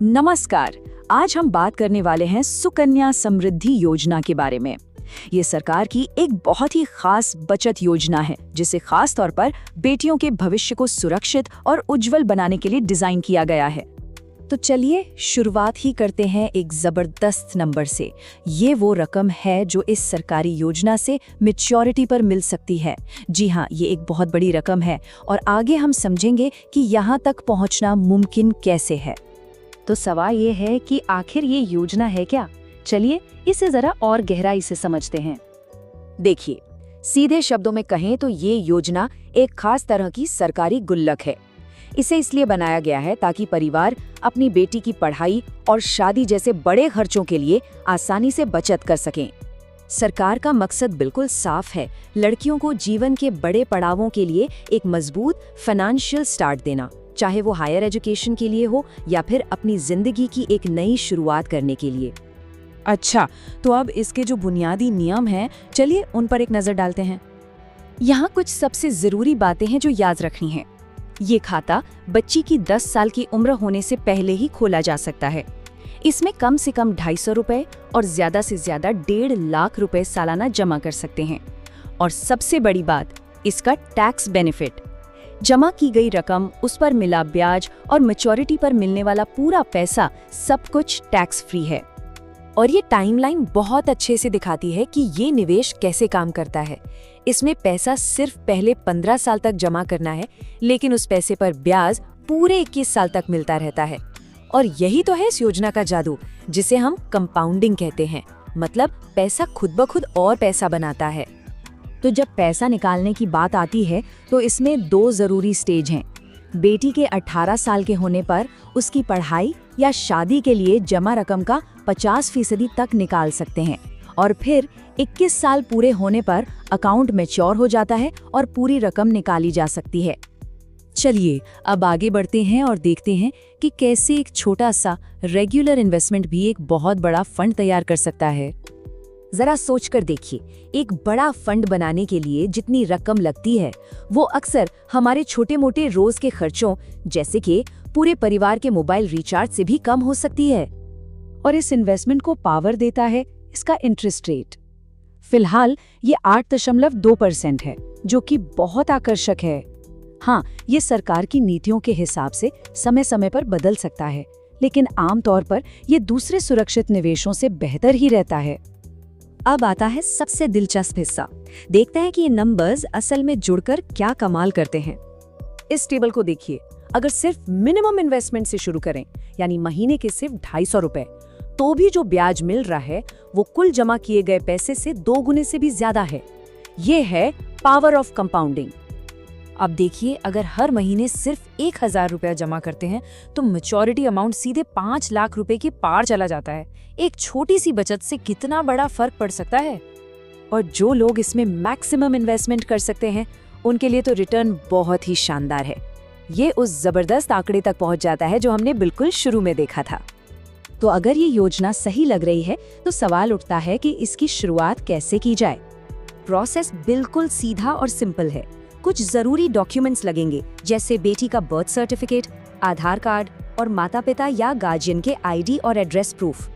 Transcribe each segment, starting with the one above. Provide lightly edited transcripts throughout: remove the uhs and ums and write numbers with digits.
नमस्कार। आज हम बात करने वाले हैं सुकन्या समृद्धि योजना के बारे में। ये सरकार की एक बहुत ही खास बचत योजना है जिसे खास तौर पर बेटियों के भविष्य को सुरक्षित और उज्जवल बनाने के लिए डिजाइन किया गया है। तो चलिए शुरुआत ही करते हैं एक जबरदस्त नंबर से। ये वो रकम है जो इस सरकारी योजना से मैच्योरिटी पर मिल सकती है। जी हाँ, ये एक बहुत बड़ी रकम है और आगे हम समझेंगे कि यहाँ तक पहुँचना मुमकिन कैसे है। तो सवाल ये है कि आखिर ये योजना है क्या? चलिए इसे जरा और गहराई से समझते हैं। देखिए, सीधे शब्दों में कहें तो ये योजना एक खास तरह की सरकारी गुल्लक है। इसे इसलिए बनाया गया है ताकि परिवार अपनी बेटी की पढ़ाई और शादी जैसे बड़े खर्चों के लिए आसानी से बचत कर सकें। सरकार का मकसद बिल्कुल साफ है, लड़कियों को जीवन के बड़े पड़ावों के लिए एक मजबूत फाइनेंशियल स्टार्ट देना, चाहे वो हायर एजुकेशन के लिए हो या फिर अपनी जिंदगी की एक नई शुरुआत करने के लिए। अच्छा, तो अब इसके जो बुनियादी नियम हैं, चलिए उन पर एक नजर डालते हैं। यहाँ कुछ सबसे जरूरी बातें हैं जो याद रखनी है। ये खाता बच्ची की 10 साल की उम्र होने से पहले ही खोला जा सकता है। इसमें कम से कम 250 रुपए और ज्यादा से ज्यादा 1.5 लाख रुपए सालाना जमा कर सकते हैं। और सबसे बड़ी बात, इसका टैक्स बेनिफिट। जमा की गई रकम, उस पर मिला ब्याज और मैच्योरिटी पर मिलने वाला पूरा पैसा, सब कुछ टैक्स फ्री है। और ये टाइमलाइन बहुत अच्छे से दिखाती है कि ये निवेश कैसे काम करता है। इसमें पैसा सिर्फ पहले 15 साल तक जमा करना है, लेकिन उस पैसे पर ब्याज पूरे 21 साल तक मिलता रहता है। और यही तो है इस योजना का जादू, जिसे हम कंपाउंडिंग कहते हैं। मतलब पैसा खुद ब खुद और पैसा बनाता है। तो जब पैसा निकालने की बात आती है तो इसमें 2 जरूरी स्टेज हैं। बेटी के 18 साल के होने पर उसकी पढ़ाई या शादी के लिए जमा रकम का 50% तक निकाल सकते हैं, और फिर 21 साल पूरे होने पर अकाउंट मैच्योर हो जाता है और पूरी रकम निकाली जा सकती है। चलिए अब आगे बढ़ते हैं और देखते हैं कि कैसे एक छोटा सा रेगुलर इन्वेस्टमेंट भी एक बहुत बड़ा फंड तैयार कर सकता है। जरा सोचकर देखिए, एक बड़ा फंड बनाने के लिए जितनी रकम लगती है वो अक्सर हमारे छोटे मोटे रोज के खर्चों, जैसे कि पूरे परिवार के मोबाइल रिचार्ज से भी कम हो सकती है। और इस इन्वेस्टमेंट को पावर देता है इसका इंटरेस्ट रेट। फिलहाल ये 8.2% है, जो कि बहुत आकर्षक है। हाँ, ये सरकार की नीतियों के हिसाब से समय समय पर बदल सकता है, लेकिन आमतौर पर ये दूसरे सुरक्षित निवेशों से बेहतर ही रहता है। अब आता है सबसे दिलचस्प हिस्सा। देखते हैं कि ये नंबर्स असल में जुड़कर क्या कमाल करते हैं। इस टेबल को देखिए। अगर सिर्फ मिनिमम इन्वेस्टमेंट से शुरू करें, यानी महीने के सिर्फ 250 रुपए, तो भी जो ब्याज मिल रहा है वो कुल जमा किए गए पैसे से 2 गुने से भी ज्यादा है। ये है पावर ऑफ कंपाउंडिंग। अब देखिए, अगर हर महीने सिर्फ 1000 रुपया जमा करते हैं तो मैच्योरिटी अमाउंट सीधे 5 लाख रुपए के पार चला जाता है। एक छोटी सी बचत से कितना बड़ा फर्क पड़ सकता है। और जो लोग इसमें मैक्सिमम इन्वेस्टमेंट कर सकते हैं, उनके लिए तो रिटर्न बहुत ही शानदार है। ये उस जबरदस्त आंकड़े तक पहुंच जाता है जो हमने बिल्कुल शुरू में देखा था। तो अगर ये योजना सही लग रही है तो सवाल उठता है कि इसकी शुरुआत कैसे की जाए। प्रोसेस बिल्कुल सीधा और सिंपल है। कुछ जरूरी डॉक्यूमेंट्स लगेंगे, जैसे बेटी का बर्थ सर्टिफिकेट, आधार कार्ड और माता पिता या गार्जियन के आईडी और एड्रेस प्रूफ।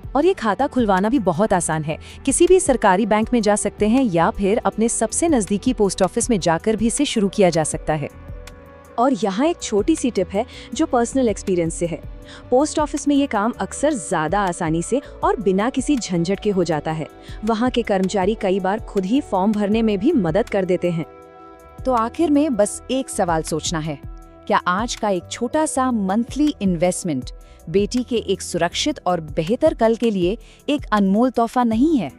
और ये खाता खुलवाना भी बहुत आसान है। किसी भी सरकारी बैंक में जा सकते हैं या फिर अपने सबसे नजदीकी पोस्ट ऑफिस में जाकर भी इसे शुरू किया जा सकता है। और यहाँ एक छोटी सी टिप है जो पर्सनल एक्सपीरियंस से है। पोस्ट ऑफिस में ये काम अक्सर ज्यादा आसानी से और बिना किसी झंझट के हो जाता है। वहाँ के कर्मचारी कई बार खुद ही फॉर्म भरने में भी मदद कर देते हैं। तो आखिर में बस एक सवाल सोचना है, क्या आज का एक छोटा सा मंथली इन्वेस्टमेंट बेटी के एक सुरक्षित और बेहतर कल के लिए एक अनमोल तोहफा नहीं है?